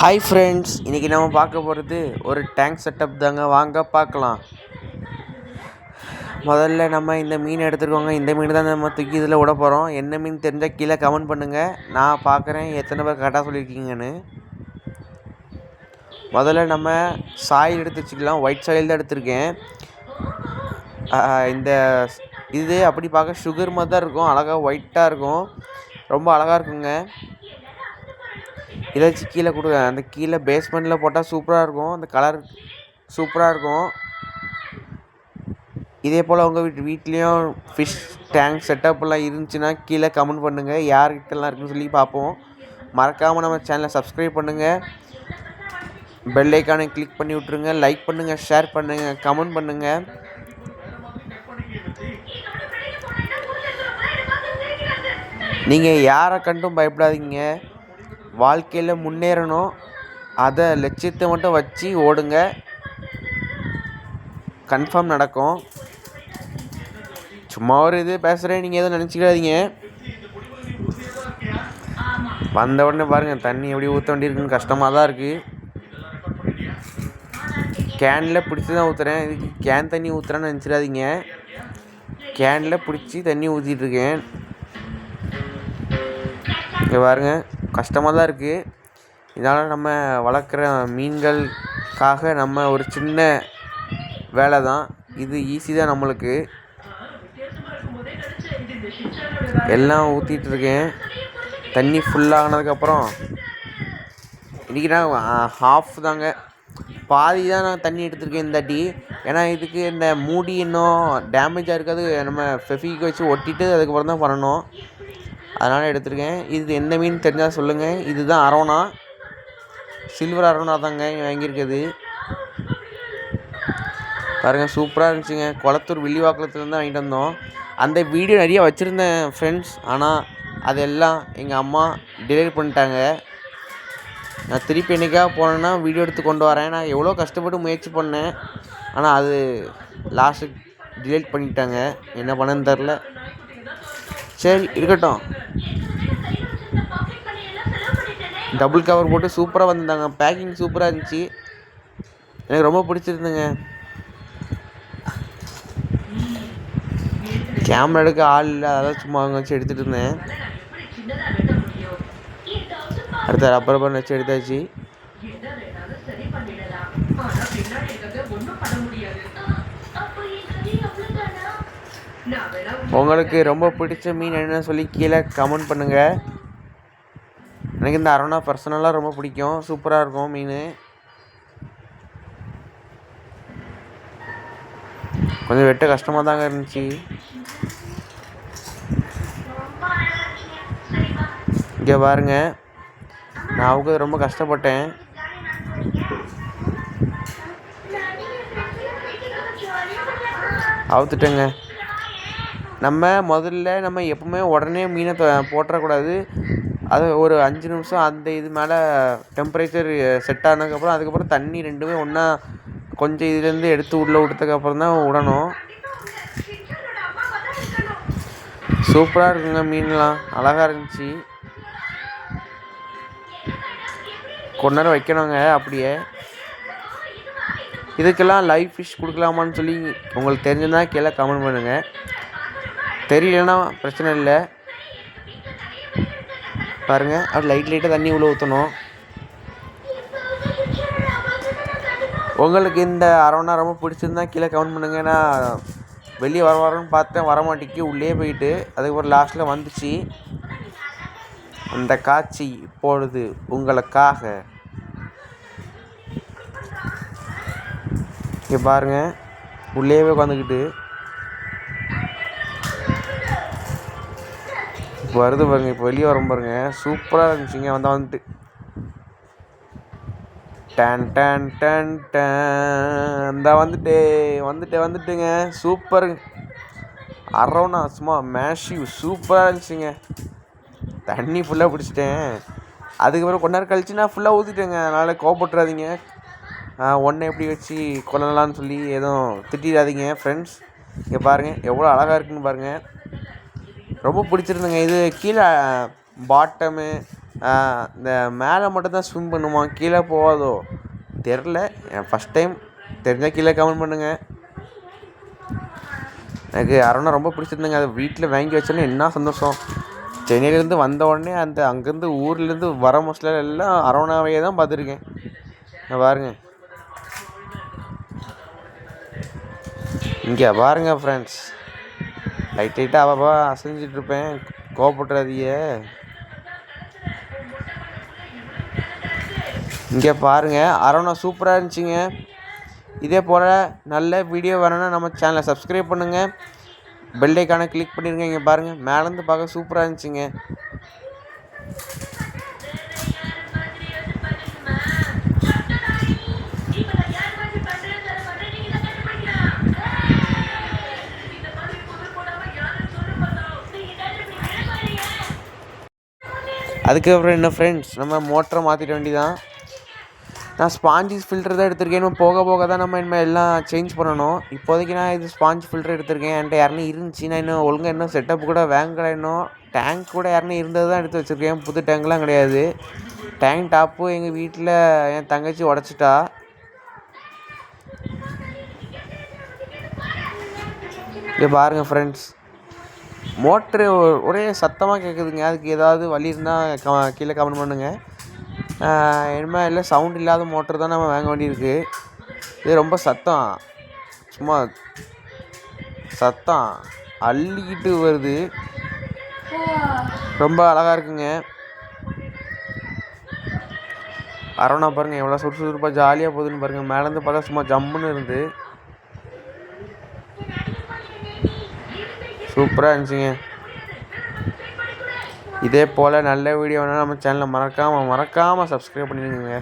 Hi friends, இன்றைக்கி நம்ம பார்க்க போகிறது ஒரு டேங்க் செட்டப் தாங்க. வாங்க பார்க்கலாம். முதல்ல நம்ம இந்த மீன் எடுத்துருக்கோங்க. இந்த மீன் தான் நம்ம தூக்கி இதில் விட போகிறோம். என்ன மீன் தெரிஞ்சால் கீழே கமெண்ட் பண்ணுங்கள். நான் பார்க்குறேன் எத்தனை பேர் கரெக்டாக சொல்லியிருக்கீங்கன்னு. முதல்ல நம்ம சாயில் எடுத்து வச்சுக்கலாம். ஒயிட் சாயில் தான் எடுத்திருக்கேன். இந்த இது அப்படி பார்க்க சுகர் மாதிரி தான் இருக்கும். அழகாக ஒயிட்டாக இருக்கும். ரொம்ப அழகாக இருக்குங்க. இதை வச்சு கீழே கொடுங்க. அந்த கீழே பேஸ்மெண்ட்டில் போட்டால் சூப்பராக இருக்கும். அந்த கலர் சூப்பராக இருக்கும். இதே போல் உங்கள் வீட்லேயும் ஃபிஷ் டேங்க் செட்டப்லாம் இருந்துச்சுன்னா கீழே கமெண்ட் பண்ணுங்கள். யார்கிட்டலாம் இருக்குன்னு சொல்லி பார்ப்போம். மறக்காமல் நம்ம சேனலை சப்ஸ்கிரைப் பண்ணுங்கள். பெல் ஐக்கானை கிளிக் பண்ணி விட்ருங்க. லைக் பண்ணுங்கள், ஷேர் பண்ணுங்கள், கமெண்ட் பண்ணுங்கள். நீங்கள் யாரை கண்டும் பயப்படாதீங்க. வாழ்க்கையில் முன்னேறணும். அதை லட்சியத்தை மட்டும் வச்சு ஓடுங்க. கன்ஃபார்ம் நடக்கும். சும்மா ஒரு இது பேசுகிறேன், நீங்கள் எதுவும் நினச்சிக்காதீங்க. வந்த உடனே பாருங்கள் தண்ணி எப்படி ஊற்ற வேண்டியிருக்குன்னு கஷ்டமாக தான் இருக்குது. கேனில் பிடிச்சி தான் ஊற்றுறேன். இதுக்கு கேன் தண்ணி ஊற்றுறேன்னு நினச்சிடாதீங்க. கேனில் பிடிச்சி தண்ணி ஊற்றிட்டுருக்கேன். இங்கே பாருங்கள் கஷ்டமாக தான் இருக்குது. இதனால் நம்ம வளர்க்குற மீன்களுக்காக நம்ம ஒரு சின்ன வேலை தான் இது. ஈஸி தான் நம்மளுக்கு. எல்லாம் ஊற்றிட்டுருக்கேன். தண்ணி ஃபுல்லாகினதுக்கப்புறம் இன்றைக்கி நான் ஹாஃப் தாங்க, பாதி தான் நான் தண்ணி எடுத்துருக்கேன் இந்த தாட்டி. ஏன்னா இதுக்கு இந்த மூடி இன்னும் டேமேஜாக இருக்காது. நம்ம ஃபெவிக் வச்சு ஒட்டிட்டு அதுக்கப்புறம் தான் பண்ணணும். அதனால் எடுத்துருக்கேன். இது எந்த மீன் தெரிஞ்சால் சொல்லுங்கள். இதுதான் அரோனா, சில்வர் அரோனா தாங்க வாங்கியிருக்குது. பாருங்கள் சூப்பராக இருந்துச்சுங்க. குளத்தூர் வில்லிவாக்கத்துலேருந்து வாங்கிட்டு வந்தோம். அந்த வீடியோ நிறைய வச்சுருந்தேன் ஃப்ரெண்ட்ஸ். ஆனால் அதெல்லாம் எங்கள் அம்மா டிலீட் பண்ணிட்டாங்க. நான் திருப்பி என்றைக்காக போனேன்னா வீடியோ எடுத்து கொண்டு வரேன். நான் எவ்வளோ கஷ்டப்பட்டு முயற்சி பண்ணேன். ஆனால் அது லாஸ்ட்டு டிலீட் பண்ணிட்டாங்க. என்ன பண்ணேன்னு தெரில. சரி இருக்கட்டும். டபுள் கவர் போட்டு சூப்பராக வந்திருந்தாங்க. பேக்கிங் சூப்பராக இருந்துச்சு. எனக்கு ரொம்ப பிடிச்சிருந்துங்க. கேமரா எடுக்க ஆள் இல்லை, அதான் சும்மா அவங்க வச்சு எடுத்துகிட்டு இருந்தேன். அடுத்த ரப்பர் பேண்ட் வச்சு எடுத்தாச்சு. உங்களுக்கு ரொம்ப பிடிச்ச மீன் என்னன்னு சொல்லி கீழே கமெண்ட் பண்ணுங்கள். எனக்கு இந்த அரோனா பர்சனலாக ரொம்ப பிடிக்கும். சூப்பராக இருக்கும் மீன். கொஞ்சம் வெட்ட கஷ்டமாக தாங்க இருந்துச்சு. இங்கே பாருங்க, நான் அவங்க ரொம்ப கஷ்டப்பட்டேன். அவுத்துட்டேங்க. நம்ம முதல்ல எப்பவுமே உடனே மீனை போட்டுறக்கூடாது. அது ஒரு 5 நிமிஷம் அந்த இது மேலே டெம்பரேச்சர் செட் ஆனதுக்கப்புறம் அதுக்கப்புறம் தண்ணி ரெண்டுமே ஒன்றா கொஞ்சம் இதுலேருந்து எடுத்து உள்ளே விட்டதுக்கப்புறம் தான் விடணும். சூப்பராக இருக்குங்க. மீன்லாம் அழகாக இருந்துச்சு. கொஞ்ச நேரம் வைக்கணுங்க. அப்படியே இதுக்கெல்லாம் லைவ் ஃபிஷ் கொடுக்கலாமான்னு சொல்லி உங்களுக்கு தெரிஞ்சுன்னா கீழே கமெண்ட் பண்ணுங்கள். தெரியலன்னா பிரச்சனை இல்லை. பாருங்கள் அது லைட்டாக தண்ணி உள்ளே ஊற்றணும். உங்களுக்கு இந்த அரோனா ரொம்ப பிடிச்சிருந்தா கீழே கமெண்ட் பண்ணுங்கள். நான் வெளியே வரணும்னு பார்த்தேன், வரமாட்டேக்கு உள்ளே போயிட்டு அதுக்கப்புறம் லாஸ்ட்டில் வந்துச்சு. அந்த காட்சி இப்பொழுது உங்களுக்காக. இங்கே பாருங்கள் உள்ளேவே உட்காந்துக்கிட்டு வருது பாருங்க. இப்போ வெளியே வரும் பாருங்க. சூப்பராக இருந்துச்சுங்க. வந்துட்டு டன் டன் டன் டன் இந்த வந்துட்டுங்க. சூப்பருங்க. அரோனா சும்மா மேஷிவ் சூப்பராக இருந்துச்சுங்க. தண்ணி ஃபுல்லாக பிடிச்சிட்டேன். அதுக்கப்புறம் கொஞ்ச நேரம் கழிச்சு நான் ஃபுல்லாக ஊற்றிட்டேங்க. அதனால் கோவப்பட்டுறாதீங்க. ஒன்றை எப்படி வச்சு கொள்ளலான்னு சொல்லி எதுவும் திட்டிடாதீங்க ஃப்ரெண்ட்ஸ். இங்கே பாருங்கள் எவ்வளோ அழகாக இருக்குன்னு பாருங்கள். ரொம்ப பிடிச்சிருந்துங்க. இது கீழே பாட்டமு இந்த மேலே மட்டும் தான் ஸ்விம் பண்ணுமா, கீழே போகாதோ தெரில. ஃபஸ்ட் டைம் தெரிஞ்சால் கீழே கமெண்ட் பண்ணுங்கள். எனக்கு அரோனா ரொம்ப பிடிச்சிருந்தேங்க. அதை வீட்டில் வாங்கி வச்சோன்னே என்ன சந்தோஷம். சென்னையிலேருந்து வந்த உடனே அங்கேருந்து ஊர்லேருந்து வர மோஸ்ட்ல எல்லாம் அரோனாவையே தான் பார்த்துருக்கேன். பாருங்கள் இங்கே பாருங்கள் ஃப்ரெண்ட்ஸ், லைட்டாக அவப்பா அசைஞ்சிட்ருப்பேன், கோவப்பட்டுறாதீங்க. இங்கே பாருங்கள் அரோனா சூப்பராக இருந்துச்சுங்க. இதே போல் நல்ல வீடியோ வேணும்னா நம்ம சேனலை சப்ஸ்கிரைப் பண்ணுங்கள், பெல் ஐக்கானை கிளிக் பண்ணிடுங்க. இங்கே பாருங்கள் மேலேருந்து பார்க்க சூப்பராக இருந்துச்சுங்க. அதுக்கப்புறம் என்ன ஃப்ரெண்ட்ஸ், நம்ம மோட்டரை மாற்றிட வேண்டியதான். நான் ஸ்பாஞ்சு ஃபில்டர் தான் எடுத்திருக்கேன். இன்னும் போக போக தான் நம்ம இனிமேல் எல்லாம் சேஞ்ச் பண்ணணும். இப்போதைக்கு நான் இது ஸ்பாஞ்ச் ஃபில்டர் எடுத்திருக்கேன். என்கிட்ட யாருன்னு இருந்துச்சு, நான் இன்னும் ஒழுங்காக இன்னும் செட்டப் கூட வாங்கலை. இன்னும் டேங்க் கூட யாருன்னு இருந்தது தான் எடுத்து வச்சுருக்கேன். புது டேங்க்லாம் கிடையாது. டேங்க் டாப்பு எங்கள் வீட்டில் என் தங்கச்சி உடச்சிட்டா. இங்கே பாருங்கள் ஃப்ரெண்ட்ஸ், மோட்ரு ஒரே சத்தமாக கேட்குதுங்க. அதுக்கு ஏதாவது வழி இருந்தால் கீழே கமெண்ட் பண்ணுங்கள். இனிமேல் இல்லை சவுண்ட் இல்லாத மோட்ரு தான் நம்ம வாங்க வேண்டியிருக்கு. இது ரொம்ப சும்மா சத்தம் அள்ளிக்கிட்டு வருது. ரொம்ப அழகாக இருக்குங்க. அரோனா பாருங்கள் எவ்வளோ சுறுசுறுப்பாக ஜாலியாக போகுதுன்னு பாருங்கள். மேலேருந்து பார்த்தா சும்மா ஜம்முன்னு இருந்து சூப்பராக இருந்துச்சுங்க. இதே போல் நல்ல வீடியோ வேணால் நம்ம சேனலை மறக்காமல் சப்ஸ்கிரைப் பண்ணிடுங்க,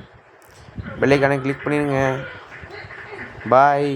பெல் ஐக்கானை கிளிக் பண்ணிடுங்க. பாய்.